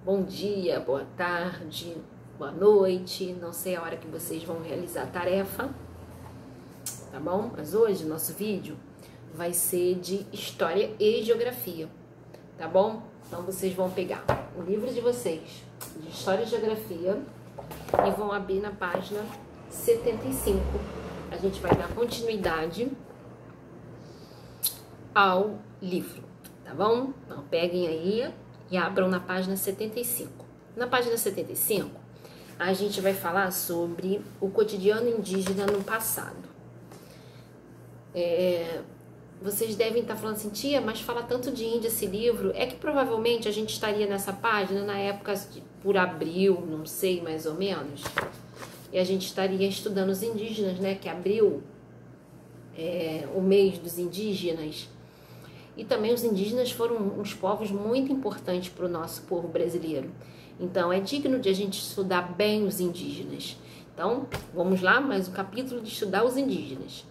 Bom dia, boa tarde, boa noite. Não sei a hora que vocês vão realizar a tarefa, tá bom? Mas hoje o nosso vídeo vai ser de História e Geografia, tá bom? Então vocês vão pegar o livro de vocês de História e Geografia e vão abrir na página 75. A gente vai dar continuidade ao livro, tá bom? Então peguem aí e abram na página 75. Na página 75, a gente vai falar sobre o cotidiano indígena no passado. Vocês devem estar falando assim, tia, mas fala tanto de índio esse livro. É que provavelmente a gente estaria nessa página na época por abril, não sei, mais ou menos. E a gente estaria estudando os indígenas, né? Que abril é o mês dos indígenas. E também os indígenas foram uns povos muito importantes para o nosso povo brasileiro. Então, é digno de a gente estudar bem os indígenas. Então, vamos lá, mais um capítulo de estudar os indígenas.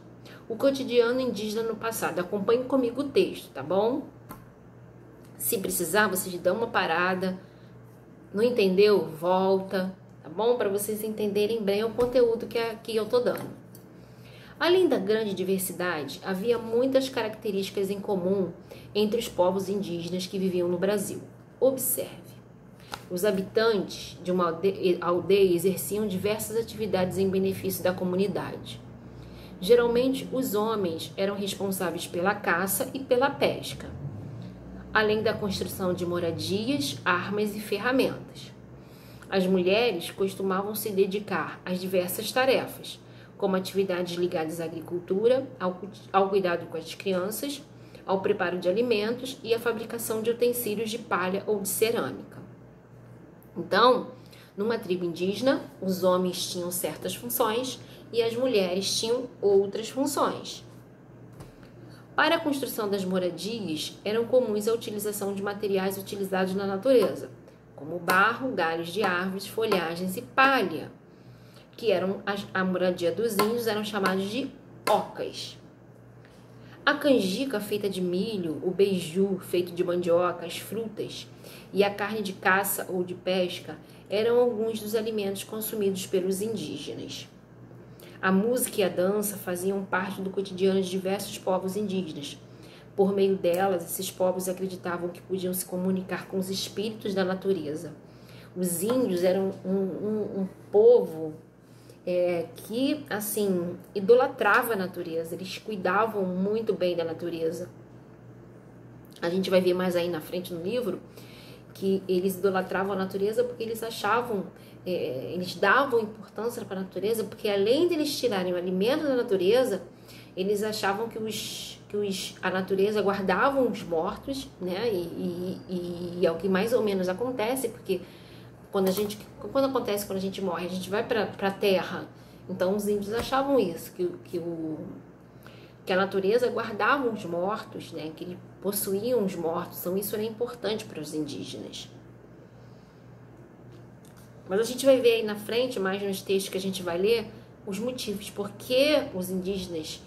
O cotidiano indígena no passado. Acompanhe comigo o texto, tá bom? Se precisar, vocês dão uma parada. Não entendeu? Volta, tá bom? Para vocês entenderem bem o conteúdo que eu tô dando. Além da grande diversidade, havia muitas características em comum entre os povos indígenas que viviam no Brasil. Observe. Os habitantes de uma aldeia exerciam diversas atividades em benefício da comunidade. Geralmente, os homens eram responsáveis pela caça e pela pesca, além da construção de moradias, armas e ferramentas. As mulheres costumavam se dedicar às diversas tarefas, como atividades ligadas à agricultura, ao cuidado com as crianças, ao preparo de alimentos e à fabricação de utensílios de palha ou de cerâmica. Então, numa tribo indígena, os homens tinham certas funções e as mulheres tinham outras funções. Para a construção das moradias, eram comuns a utilização de materiais utilizados na natureza, como barro, galhos de árvores, folhagens e palha, que eram a moradia dos índios, eram chamados de ocas. A canjica feita de milho, o beiju feito de mandioca, as frutas e a carne de caça ou de pesca eram alguns dos alimentos consumidos pelos indígenas. A música e a dança faziam parte do cotidiano de diversos povos indígenas. Por meio delas, esses povos acreditavam que podiam se comunicar com os espíritos da natureza. Os índios eram um povo que, assim, idolatrava a natureza. Eles cuidavam muito bem da natureza. A gente vai ver mais aí na frente no livro que eles idolatravam a natureza porque eles achavam, eles davam importância para a natureza, porque além de eles tirarem o alimento da natureza, eles achavam que a natureza guardava os mortos, né? E é o que mais ou menos acontece, porque quando acontece quando a gente morre, a gente vai para a terra. Então os índios achavam isso, que a natureza guardava os mortos, né? Que possuíam os mortos. Então isso era importante para os indígenas. Mas a gente vai ver aí na frente, mais nos textos que a gente vai ler, os motivos por que os indígenas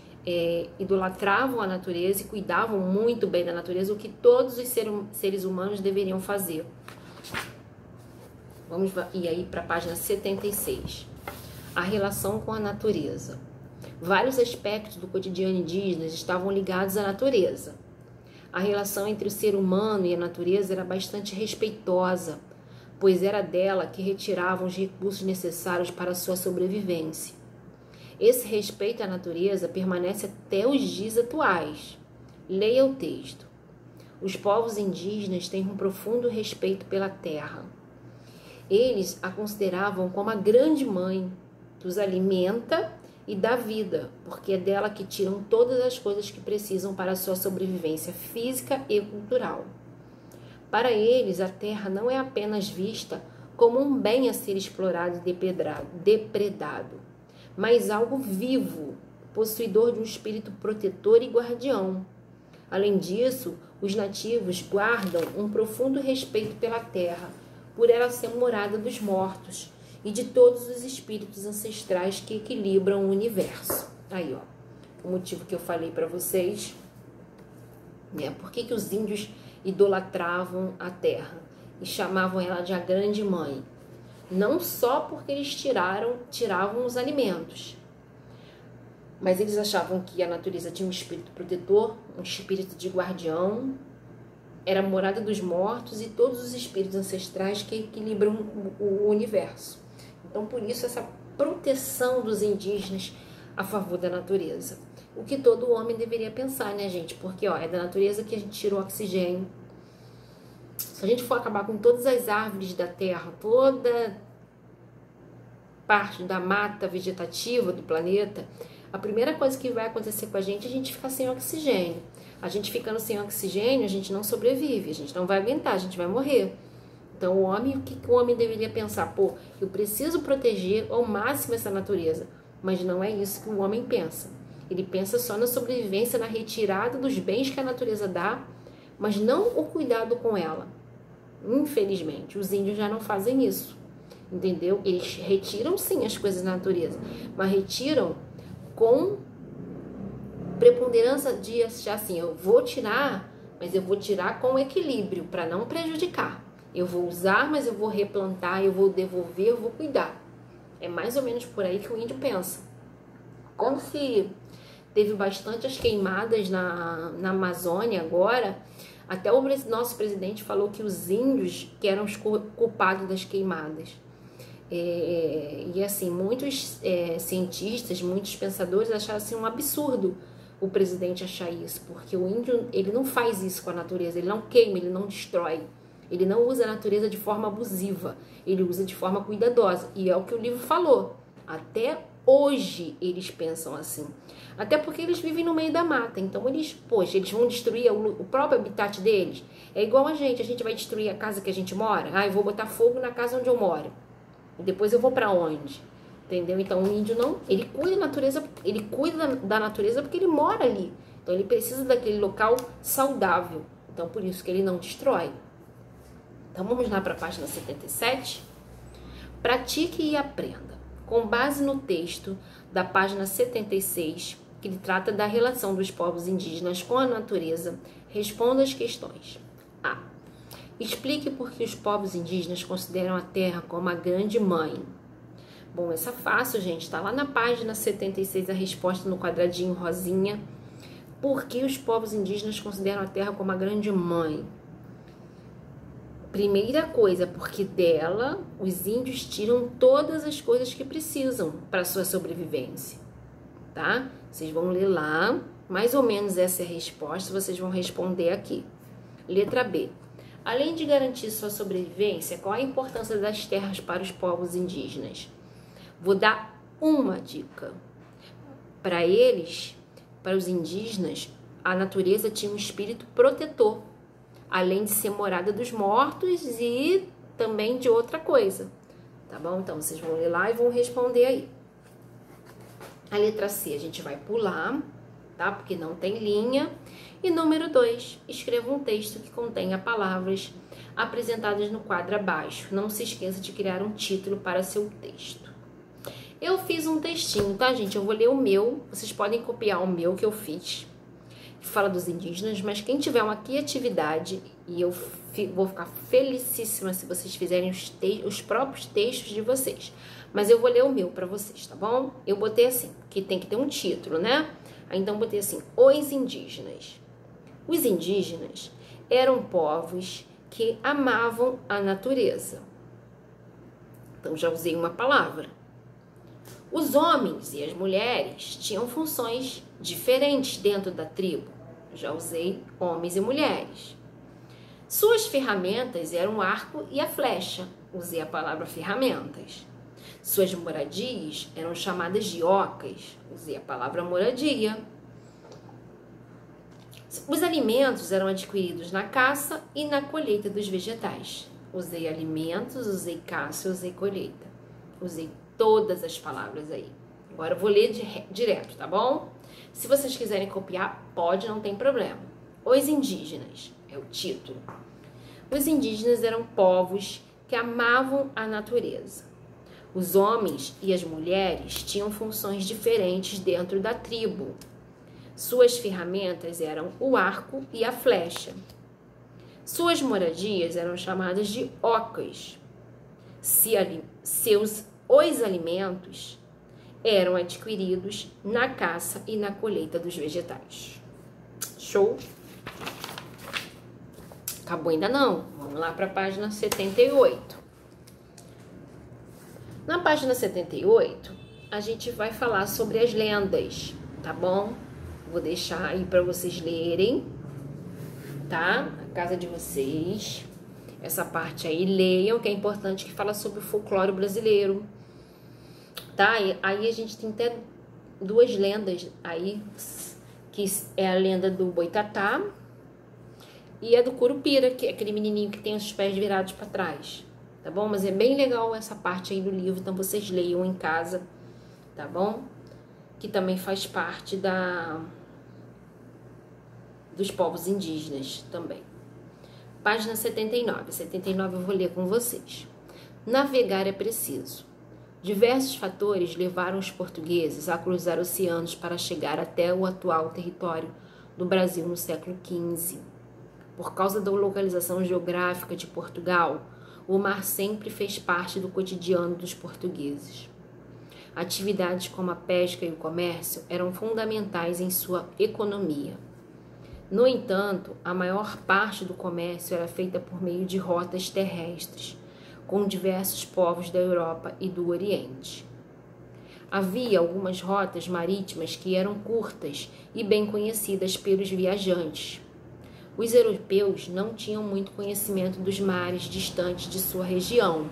idolatravam a natureza e cuidavam muito bem da natureza, o que todos os seres humanos deveriam fazer. Vamos ir aí para a página 76. A relação com a natureza. Vários aspectos do cotidiano indígena estavam ligados à natureza. A relação entre o ser humano e a natureza era bastante respeitosa, pois era dela que retiravam os recursos necessários para a sua sobrevivência. Esse respeito à natureza permanece até os dias atuais. Leia o texto. Os povos indígenas têm um profundo respeito pela terra. Eles a consideravam como a grande mãe, que os alimenta e dá vida, porque é dela que tiram todas as coisas que precisam para a sua sobrevivência física e cultural. Para eles, a terra não é apenas vista como um bem a ser explorado e depredado, mas algo vivo, possuidor de um espírito protetor e guardião. Além disso, os nativos guardam um profundo respeito pela terra, por ela ser morada dos mortos e de todos os espíritos ancestrais que equilibram o universo. Aí, ó, o motivo que eu falei para vocês, né? Por que os índios idolatravam a terra? e chamavam ela de a grande mãe. Não só porque eles tiravam os alimentos, mas eles achavam que a natureza tinha um espírito protetor, um espírito de guardião, era a morada dos mortos e todos os espíritos ancestrais que equilibram o universo. Então, por isso, essa proteção dos indígenas a favor da natureza. O que todo homem deveria pensar, né, gente? Porque, ó, é da natureza que a gente tira o oxigênio. Se a gente for acabar com todas as árvores da terra, toda parte da mata vegetativa do planeta, a primeira coisa que vai acontecer com a gente ficar sem oxigênio. A gente ficando sem oxigênio, a gente não sobrevive, a gente não vai aguentar, a gente vai morrer. Então, o homem, o que o homem deveria pensar? Pô, eu preciso proteger ao máximo essa natureza. Mas não é isso que o homem pensa. Ele pensa só na sobrevivência, na retirada dos bens que a natureza dá, mas não o cuidado com ela. Infelizmente, os índios já não fazem isso, entendeu? Eles retiram sim as coisas da natureza, mas retiram com preponderância de achar assim, eu vou tirar, mas eu vou tirar com equilíbrio, para não prejudicar. Eu vou usar, mas eu vou replantar, eu vou devolver, eu vou cuidar. É mais ou menos por aí que o índio pensa. Como se teve bastante as queimadas na Amazônia agora, até o nosso presidente falou que os índios que eram os culpados das queimadas. E assim, muitos cientistas, muitos pensadores acharam assim, um absurdo o presidente achar isso, porque o índio, ele não faz isso com a natureza, ele não queima, ele não destrói. Ele não usa a natureza de forma abusiva, ele usa de forma cuidadosa. E é o que o livro falou. Até hoje eles pensam assim. Até porque eles vivem no meio da mata. Então eles vão destruir o próprio habitat deles. É igual a gente vai destruir a casa que a gente mora. Ah, eu vou botar fogo na casa onde eu moro. E depois eu vou para onde? Entendeu? Então o índio não, ele cuida da natureza porque ele mora ali. Então ele precisa daquele local saudável. Então por isso que ele não destrói. Então vamos lá para a página 77. Pratique e aprenda. Com base no texto da página 76, que trata da relação dos povos indígenas com a natureza, responda as questões. A. Explique por que os povos indígenas consideram a terra como a grande mãe. Bom, essa é fácil, gente. Está lá na página 76 a resposta no quadradinho rosinha. Por que os povos indígenas consideram a terra como a grande mãe? Primeira coisa, porque dela os índios tiram todas as coisas que precisam para sua sobrevivência, tá? Vocês vão ler lá, mais ou menos essa é a resposta, vocês vão responder aqui. Letra B. Além de garantir sua sobrevivência, qual a importância das terras para os povos indígenas? Vou dar uma dica. Para eles, para os indígenas, a natureza tinha um espírito protetor, além de ser morada dos mortos e também de outra coisa, tá bom? Então, vocês vão ler lá e vão responder aí. A letra C a gente vai pular, tá? Porque não tem linha. E número 2, escreva um texto que contenha palavras apresentadas no quadro abaixo. Não se esqueça de criar um título para seu texto. Eu fiz um textinho, tá, gente? Eu vou ler o meu, vocês podem copiar o meu que eu fiz, que fala dos indígenas, mas quem tiver uma criatividade, e eu vou ficar felicíssima se vocês fizerem os próprios textos de vocês. Mas eu vou ler o meu pra vocês, tá bom? Eu botei assim, que tem que ter um título, né? Então, botei assim, os indígenas. Os indígenas eram povos que amavam a natureza. Então, já usei uma palavra. Os homens e as mulheres tinham funções diferentes dentro da tribo. Já usei homens e mulheres. Suas ferramentas eram o arco e a flecha. Usei a palavra ferramentas. Suas moradias eram chamadas de ocas. Usei a palavra moradia. Os alimentos eram adquiridos na caça e na colheita dos vegetais. Usei alimentos, usei caça, usei colheita. Usei todas as palavras aí. Agora eu vou ler direto, tá bom? Se vocês quiserem copiar, pode, não tem problema. Os indígenas, é o título. Os indígenas eram povos que amavam a natureza. Os homens e as mulheres tinham funções diferentes dentro da tribo. Suas ferramentas eram o arco e a flecha. Suas moradias eram chamadas de ocas. Os alimentos eram adquiridos na caça e na colheita dos vegetais. Show? Acabou ainda não. Vamos lá para a página 78. Na página 78, a gente vai falar sobre as lendas, tá bom? Vou deixar aí para vocês lerem, tá? A casa de vocês. Essa parte aí, leiam, que é importante, que fala sobre o folclore brasileiro, tá? E aí a gente tem até duas lendas aí, que é a lenda do Boitatá e a do Curupira, que é aquele menininho que tem os pés virados para trás, tá bom? Mas é bem legal essa parte aí do livro, então vocês leiam em casa, tá bom? Que também faz parte dos povos indígenas também. Página 79. 79 eu vou ler com vocês. Navegar é preciso. Diversos fatores levaram os portugueses a cruzar oceanos para chegar até o atual território do Brasil no século XV. Por causa da localização geográfica de Portugal, o mar sempre fez parte do cotidiano dos portugueses. Atividades como a pesca e o comércio eram fundamentais em sua economia. No entanto, a maior parte do comércio era feita por meio de rotas terrestres, com diversos povos da Europa e do Oriente. Havia algumas rotas marítimas que eram curtas e bem conhecidas pelos viajantes. Os europeus não tinham muito conhecimento dos mares distantes de sua região.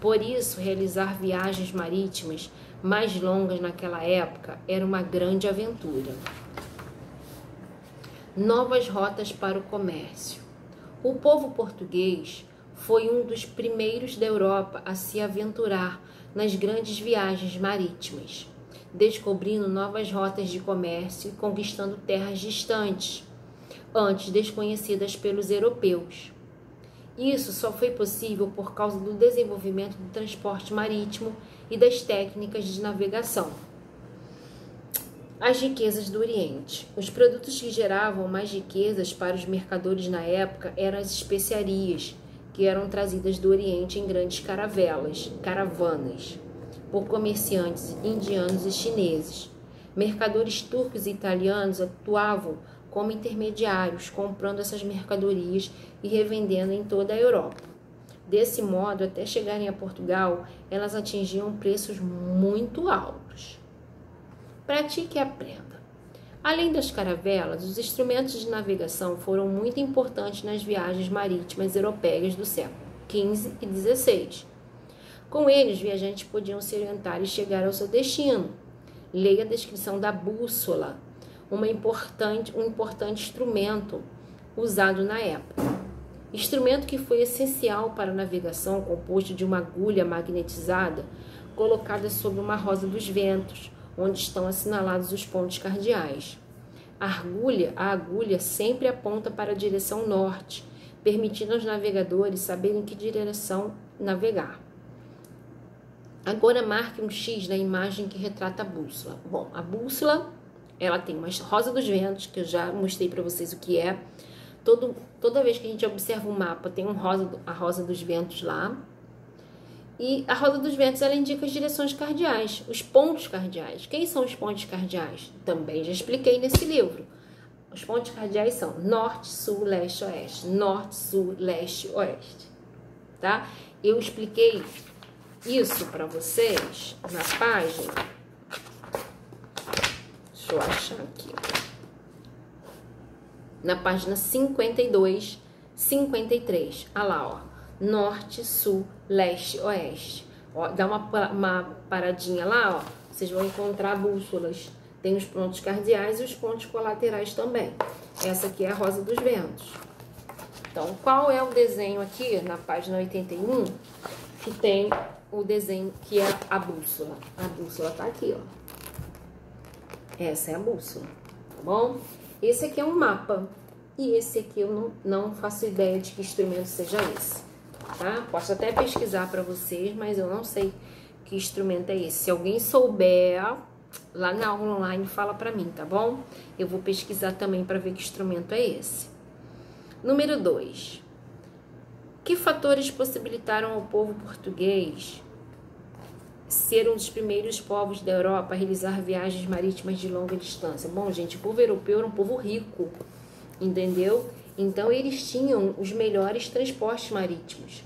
Por isso, realizar viagens marítimas mais longas naquela época era uma grande aventura. Novas rotas para o comércio. O povo português foi um dos primeiros da Europa a se aventurar nas grandes viagens marítimas, descobrindo novas rotas de comércio e conquistando terras distantes, antes desconhecidas pelos europeus. Isso só foi possível por causa do desenvolvimento do transporte marítimo e das técnicas de navegação. As riquezas do Oriente. Os produtos que geravam mais riquezas para os mercadores na época eram as especiarias, que eram trazidas do Oriente em grandes caravanas, por comerciantes indianos e chineses. Mercadores turcos e italianos atuavam como intermediários, comprando essas mercadorias e revendendo em toda a Europa. Desse modo, até chegarem a Portugal, elas atingiam preços muito altos. Pratique e aprenda. Além das caravelas, os instrumentos de navegação foram muito importantes nas viagens marítimas europeias do século XV e XVI. Com eles, os viajantes podiam se orientar e chegar ao seu destino. Leia a descrição da bússola, um importante instrumento usado na época. Instrumento que foi essencial para a navegação, composto de uma agulha magnetizada colocada sobre uma rosa dos ventos, onde estão assinalados os pontos cardeais. A agulha sempre aponta para a direção norte, permitindo aos navegadores saberem em que direção navegar. Agora marque um X na imagem que retrata a bússola. Bom, a bússola, ela tem uma rosa dos ventos, que eu já mostrei para vocês o que é. Toda vez que a gente observa o mapa, tem a rosa dos ventos lá. E a roda dos ventos, ela indica as direções cardeais, os pontos cardeais. Quem são os pontos cardeais? Também já expliquei nesse livro. Os pontos cardeais são norte, sul, leste, oeste. Norte, sul, leste, oeste. Tá? Eu expliquei isso para vocês na página. Deixa eu achar aqui. Na página 52, 53. Olha lá, ó. Norte, sul, leste, oeste. Ó, dá uma paradinha lá, ó. Vocês vão encontrar bússolas. Tem os pontos cardeais e os pontos colaterais também. Essa aqui é a rosa dos ventos. Então, qual é o desenho aqui na página 81? Que tem o desenho que é a bússola. A bússola tá aqui, ó. Essa é a bússola, tá bom? Esse aqui é um mapa. E esse aqui eu não faço ideia de que instrumento seja esse. Tá? Posso até pesquisar para vocês, mas eu não sei que instrumento é esse. Se alguém souber, lá na aula online fala para mim, tá bom? Eu vou pesquisar também para ver que instrumento é esse. Número 2. Que fatores possibilitaram ao povo português ser um dos primeiros povos da Europa a realizar viagens marítimas de longa distância? Bom, gente, o povo europeu era um povo rico, entendeu? Então, eles tinham os melhores transportes marítimos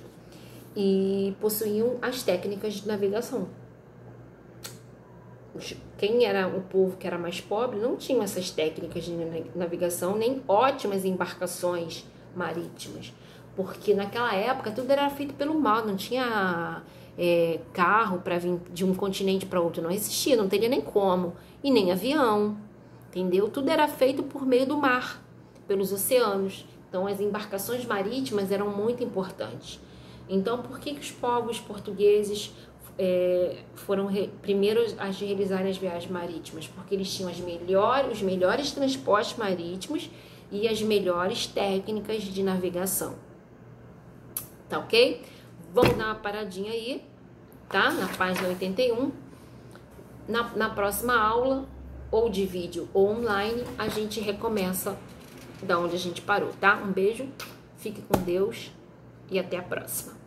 e possuíam as técnicas de navegação. Quem era o povo que era mais pobre não tinha essas técnicas de navegação, nem ótimas embarcações marítimas, porque naquela época tudo era feito pelo mar, não tinha carro para vir de um continente para outro, não existia, não teria nem como, e nem avião, entendeu? Tudo era feito por meio do mar, pelos oceanos. Então as embarcações marítimas eram muito importantes. Então por que os povos portugueses foram primeiros a realizar as viagens marítimas? Porque eles tinham os melhores transportes marítimos e as melhores técnicas de navegação. Tá ok? Vamos dar uma paradinha aí, tá? Na página 81. Na próxima aula, ou de vídeo ou online, a gente recomeça da onde a gente parou, tá? Um beijo, fique com Deus e até a próxima.